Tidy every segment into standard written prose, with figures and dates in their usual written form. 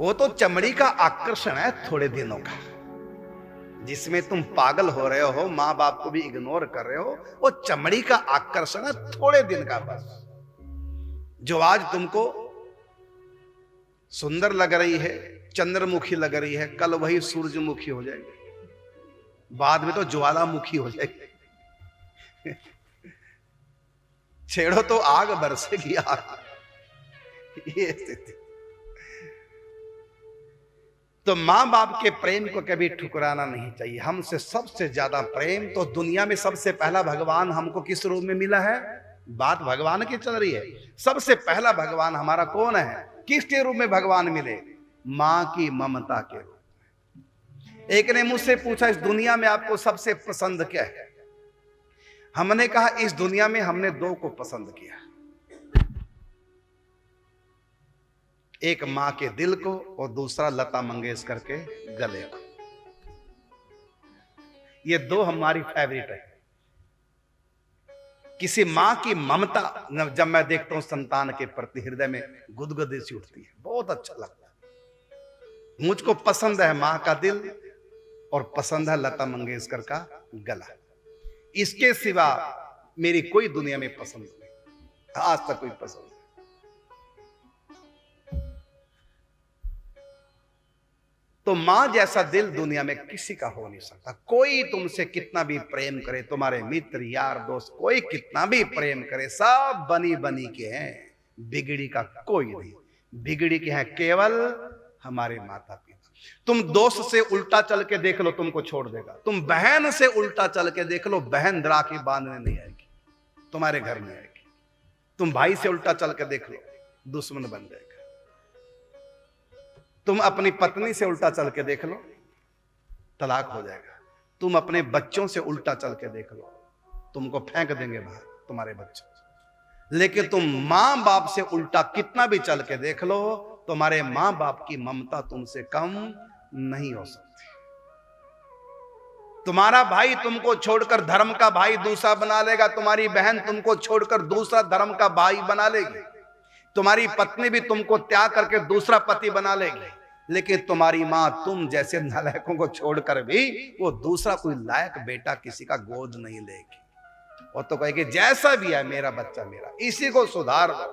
वो तो चमड़ी का आकर्षण है थोड़े दिनों का, जिसमें तुम पागल हो रहे हो, माँ बाप को भी इग्नोर कर रहे हो। वो चमड़ी का आकर्षण है थोड़े दिन का बस। जो आज तुमको सुंदर लग रही है, चंद्रमुखी लग रही है, कल वही सूरजमुखी हो जाएगी, बाद में तो ज्वालामुखी हो जाएगी। छेड़ो तो आग बरसेगी आग। ये स्थिति। तो मां बाप के प्रेम को कभी ठुकराना नहीं चाहिए। हमसे सबसे ज्यादा प्रेम तो दुनिया में सबसे पहला भगवान हमको किस रूप में मिला है? बात भगवान की चल रही है। सबसे पहला भगवान हमारा कौन है? किसके रूप में भगवान मिले? मां की ममता के रूप में। एक ने मुझसे पूछा, इस दुनिया में आपको सबसे पसंद क्या है? हमने कहा, इस दुनिया में हमने दो को पसंद किया, एक मां के दिल को और दूसरा लता मंगेशकर के गले को। ये दो हमारी फेवरेट है। किसी मां की ममता जब मैं देखता हूं संतान के प्रति, हृदय में गुदगुदी सी उठती है, बहुत अच्छा लगता है। मुझको पसंद है मां का दिल और पसंद है लता मंगेशकर का गला। इसके सिवा मेरी कोई दुनिया में पसंद नहीं, आज तक कोई पसंद नहीं। तो मां जैसा दिल दुनिया में किसी का हो नहीं सकता। कोई तुमसे कितना भी प्रेम करे, तुम्हारे मित्र यार दोस्त कोई कितना भी प्रेम करे, सब बनी बनी के हैं, बिगड़ी का कोई नहीं। बिगड़ी के हैं केवल हमारे माता पिता। तुम दोस्त से उल्टा चल के देख लो, तुमको छोड़ देगा। तुम बहन से उल्टा चल के देख लो, बहन राखी बांधने नहीं आएगी, तुम्हारे घर में आएगी। तुम भाई से उल्टा चल के देख लो, दुश्मन बन जाएगा। तुम अपनी पत्नी से उल्टा चल के देख लो, तलाक हो जाएगा। तुम अपने बच्चों से उल्टा चल के देख लो, तुमको फेंक देंगे बाहर तुम्हारे बच्चे। लेकिन तुम मां बाप से उल्टा कितना भी चल के देख लो, तुम्हारे मां बाप की ममता तुमसे कम नहीं हो सकती। तुम्हारा भाई तुमको छोड़कर धर्म का भाई दूसरा बना लेगा, तुम्हारी बहन तुमको छोड़कर दूसरा धर्म का भाई बना लेगी, तुम्हारी पत्नी भी तुमको त्याग करके दूसरा पति बना लेगी। लेकिन तुम्हारी मां तुम जैसे नालायकों को छोड़कर भी वो दूसरा कोई लायक बेटा किसी का गोद नहीं लेगी। और तो कहेगी जैसा भी है मेरा बच्चा मेरा, इसी को सुधार दो।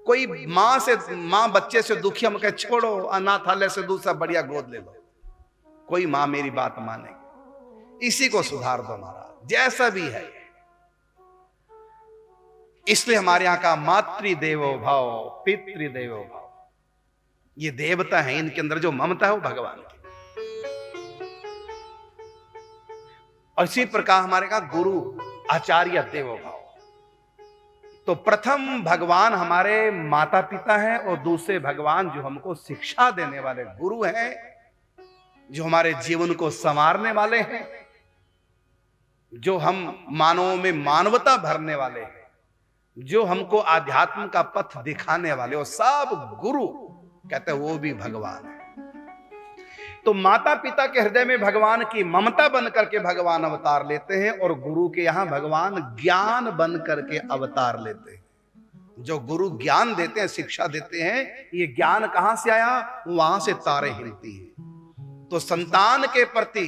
कोई मां बच्चे से दुखी हम कहे छोड़ो, अनाथालय से दूसरा बढ़िया गोद ले लो, कोई मां मेरी बात मानेगी। इसी को सुधार दो महाराज, जैसा भी है। इसलिए हमारे यहां का मातृदेवो भव पितृदेवो भव, ये देवता है, इनके अंदर जो ममता है वो भगवान की। और इसी प्रकार हमारे का गुरु आचार्य देवो भव। तो प्रथम भगवान हमारे माता पिता हैं और दूसरे भगवान जो हमको शिक्षा देने वाले गुरु हैं, जो हमारे जीवन को संवारने वाले हैं, जो हम मानवों में मानवता भरने वाले हैं, जो हमको आध्यात्म का पथ दिखाने वाले, वो सब गुरु कहते हैं वो भी भगवान है। तो माता पिता के हृदय में भगवान की ममता बन करके भगवान अवतार लेते हैं, और गुरु के यहां भगवान ज्ञान बन करके अवतार लेते हैं। जो गुरु ज्ञान देते हैं, शिक्षा देते हैं, ये ज्ञान कहां से आया? वहां से तारे हिलती हैं। तो संतान के प्रति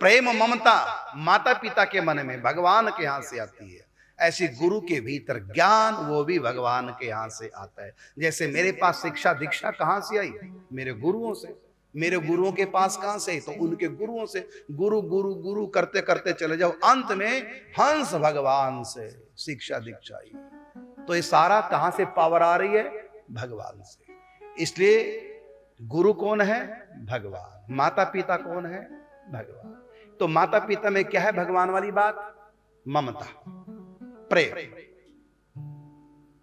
प्रेम ममता माता पिता के मन में भगवान के यहां से आती है। ऐसी गुरु के भीतर ज्ञान, वो भी भगवान के यहां से आता है। जैसे मेरे पास शिक्षा दीक्षा कहां से आई? मेरे गुरुओं से। मेरे गुरुओं के पास कहां से? तो उनके गुरुओं से। गुरु गुरु गुरु करते करते चले जाओ, अंत में हंस भगवान से शिक्षा दीक्षा आई। तो ये सारा कहां से पावर आ रही है? भगवान से। इसलिए गुरु कौन है? भगवान। माता पिता कौन है? भगवान। तो माता पिता में क्या है भगवान वाली बात? ममता, प्रेम।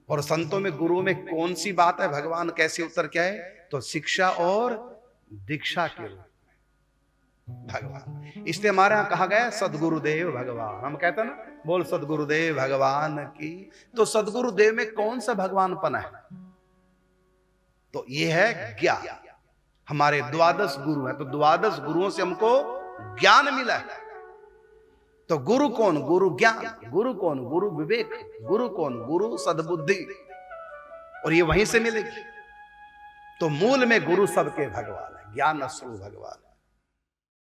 और संतों में गुरुओं में कौन सी बात है? भगवान कैसे उत्तर क्या है? तो शिक्षा और दीक्षा के रूप में भगवान। इसलिए हमारे यहां कहा गया सदगुरुदेव भगवान। हम कहते हैं ना, बोल सदगुरुदेव भगवान की। तो सदगुरुदेव में कौन सा भगवान पना है? तो ये है ज्ञान। हमारे 12 गुरु हैं, तो 12 गुरुओं से हमको ज्ञान मिला है। तो गुरु कौन? गुरु ज्ञान। गुरु कौन? गुरु विवेक। गुरु कौन? गुरु सद्बुद्धि। और ये वहीं से मिलेगी। तो मूल में गुरु सबके भगवान है, ज्ञान स्वरूप भगवान है।